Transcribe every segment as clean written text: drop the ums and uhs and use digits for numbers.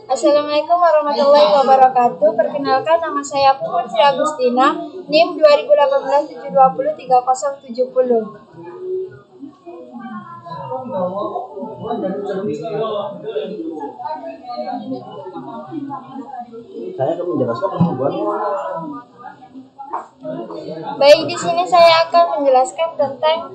Assalamualaikum warahmatullahi wabarakatuh. Perkenalkan, nama saya Putri Agustina, NIM 2018-720-3070. Saya akan menjelaskan pertumbuhannya. Baik, di sini saya akan menjelaskan tentang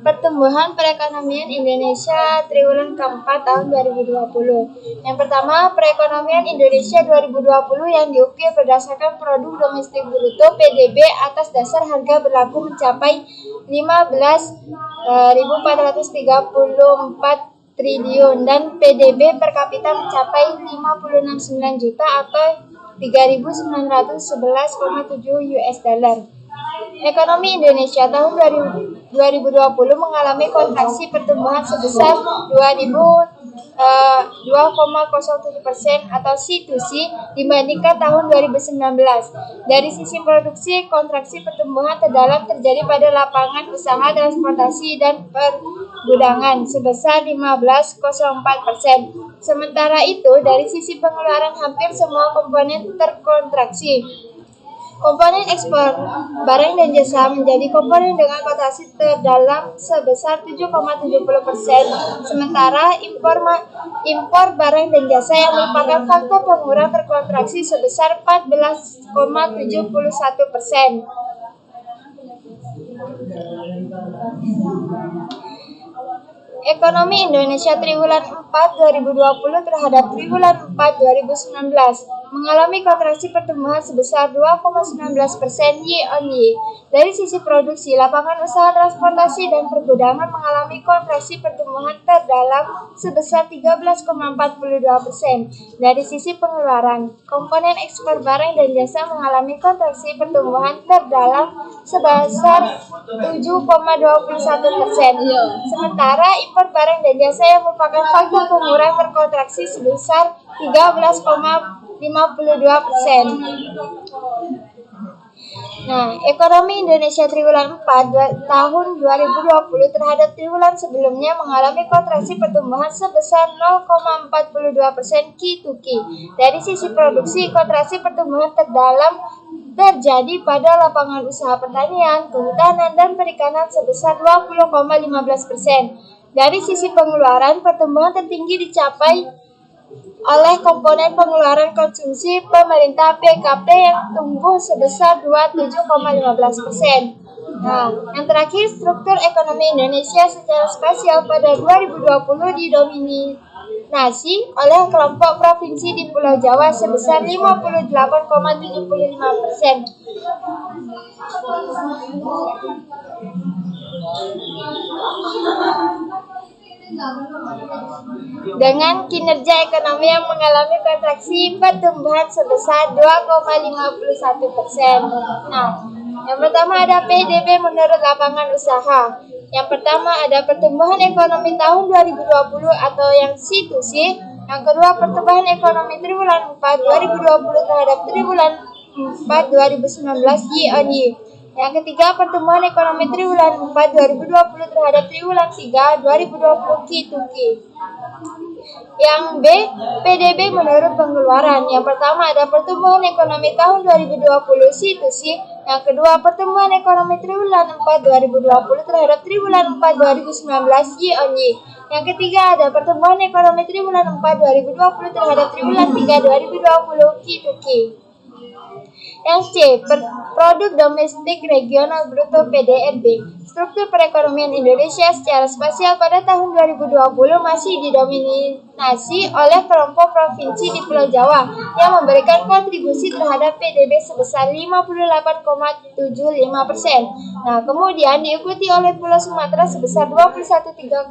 pertumbuhan perekonomian Indonesia triwulan keempat tahun 2020. Yang pertama, perekonomian Indonesia 2020 yang diukir berdasarkan produk domestik bruto (PDB) atas dasar harga berlaku mencapai 15.434 triliun dan PDB per kapita mencapai 569 juta atau 3.911,7 US dollar. Ekonomi Indonesia tahun 2020 mengalami kontraksi pertumbuhan sebesar 2,07% atau C2C dibandingkan tahun 2019. Dari sisi produksi, kontraksi pertumbuhan terdalam terjadi pada lapangan usaha transportasi dan pergudangan sebesar 15,04%. Sementara itu, dari sisi pengeluaran hampir semua komponen terkontraksi. Komponen ekspor barang dan jasa menjadi komponen dengan kontraksi terdalam sebesar 7,70%. Sementara impor barang dan jasa yang merupakan faktor pengurang terkontraksi sebesar 14,71%. Ekonomi Indonesia triwulan 4 2020 terhadap triwulan 4 2019 mengalami kontraksi pertumbuhan sebesar 2,19% year-on-year. Dari sisi produksi, lapangan usaha transportasi dan pergudangan mengalami kontraksi pertumbuhan terdalam sebesar 13,42%. Dari sisi pengeluaran, komponen ekspor barang dan jasa mengalami kontraksi pertumbuhan terdalam sebesar 7,21%. Sementara impor barang dan jasa yang merupakan faktor pengurang terkontraksi sebesar 13,52%. Ekonomi Indonesia triwulan 4 tahun 2020 terhadap triwulan sebelumnya mengalami kontraksi pertumbuhan sebesar 0,42% Q2Q. Dari sisi produksi, kontraksi pertumbuhan terdalam terjadi pada lapangan usaha pertanian, kehutanan, dan perikanan sebesar 20,15%. Dari sisi pengeluaran, pertumbuhan tertinggi dicapai oleh komponen pengeluaran konsumsi pemerintah PKP yang tumbuh sebesar 27,15%. Yang terakhir, struktur ekonomi Indonesia secara spasial pada 2020 didominasi oleh kelompok provinsi di Pulau Jawa sebesar 58,75%. Dengan kinerja ekonomi yang mengalami kontraksi pertumbuhan sebesar 2,51%. Yang pertama ada PDB menurut lapangan usaha. Yang pertama ada pertumbuhan ekonomi tahun 2020 atau yang C2C. Yang kedua, pertumbuhan ekonomi triwulan 4 2020 terhadap triwulan 4 2019 year-on-year. Yang ketiga, pertumbuhan ekonomi triwulan 4 2020 terhadap triwulan 3 2020 Q2Q. Yang B, PDB menurut pengeluaran. Yang pertama ada pertumbuhan ekonomi tahun 2020 C2C. Yang kedua, pertumbuhan ekonomi triwulan 4 2020 terhadap triwulan 4 2019 year-on-year. Yang ketiga ada pertumbuhan ekonomi triwulan 4 2020 terhadap triwulan 3 2020 Q2Q. Yang C, produk domestik regional bruto (PDRB). Struktur perekonomian Indonesia secara spasial pada tahun 2020 masih didominasi oleh kelompok provinsi di Pulau Jawa yang memberikan kontribusi terhadap PDB sebesar 58,75%. Kemudian diikuti oleh Pulau Sumatera sebesar 21,36%,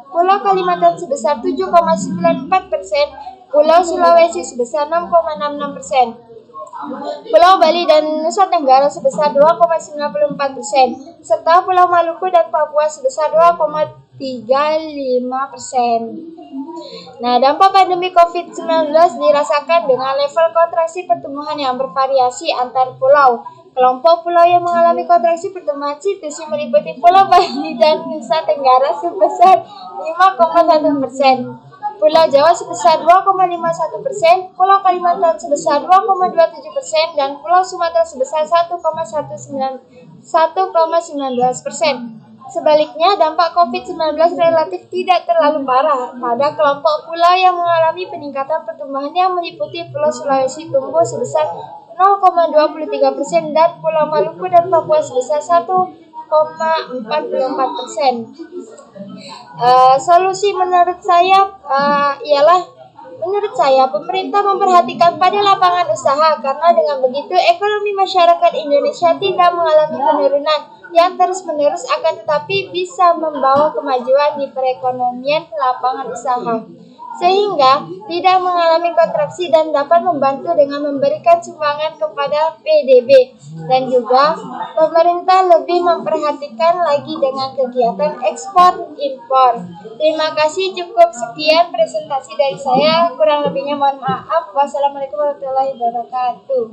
Pulau Kalimantan sebesar 7,94%, Pulau Sulawesi sebesar 6,66%, Pulau Bali dan Nusa Tenggara sebesar 2,94%, serta Pulau Maluku dan Papua sebesar 2,35%. Dampak pandemi COVID-19 dirasakan dengan level kontraksi pertumbuhan yang bervariasi antar pulau. Kelompok pulau yang mengalami kontraksi pertumbuhan situs meliputi Pulau Bali dan Nusa Tenggara sebesar 5,1%, Pulau Jawa sebesar 2,51%, Pulau Kalimantan sebesar 2,27%, dan Pulau Sumatera sebesar 1,19%. Sebaliknya, dampak COVID-19 relatif tidak terlalu parah pada kelompok pulau yang mengalami peningkatan pertumbuhan yang meliputi Pulau Sulawesi tumbuh sebesar 0,23% dan Pulau Maluku dan Papua sebesar 1,44%. Solusi menurut saya pemerintah memperhatikan pada lapangan usaha karena dengan begitu ekonomi masyarakat Indonesia tidak mengalami penurunan yang terus-menerus akan tetapi bisa membawa kemajuan di perekonomian lapangan usaha sehingga tidak mengalami kontraksi dan dapat membantu dengan memberikan sumbangan kepada PDB dan juga pemerintah lebih memperhatikan lagi dengan kegiatan ekspor impor. Terima kasih, cukup sekian presentasi dari saya, kurang lebihnya mohon maaf. Wassalamualaikum warahmatullahi wabarakatuh.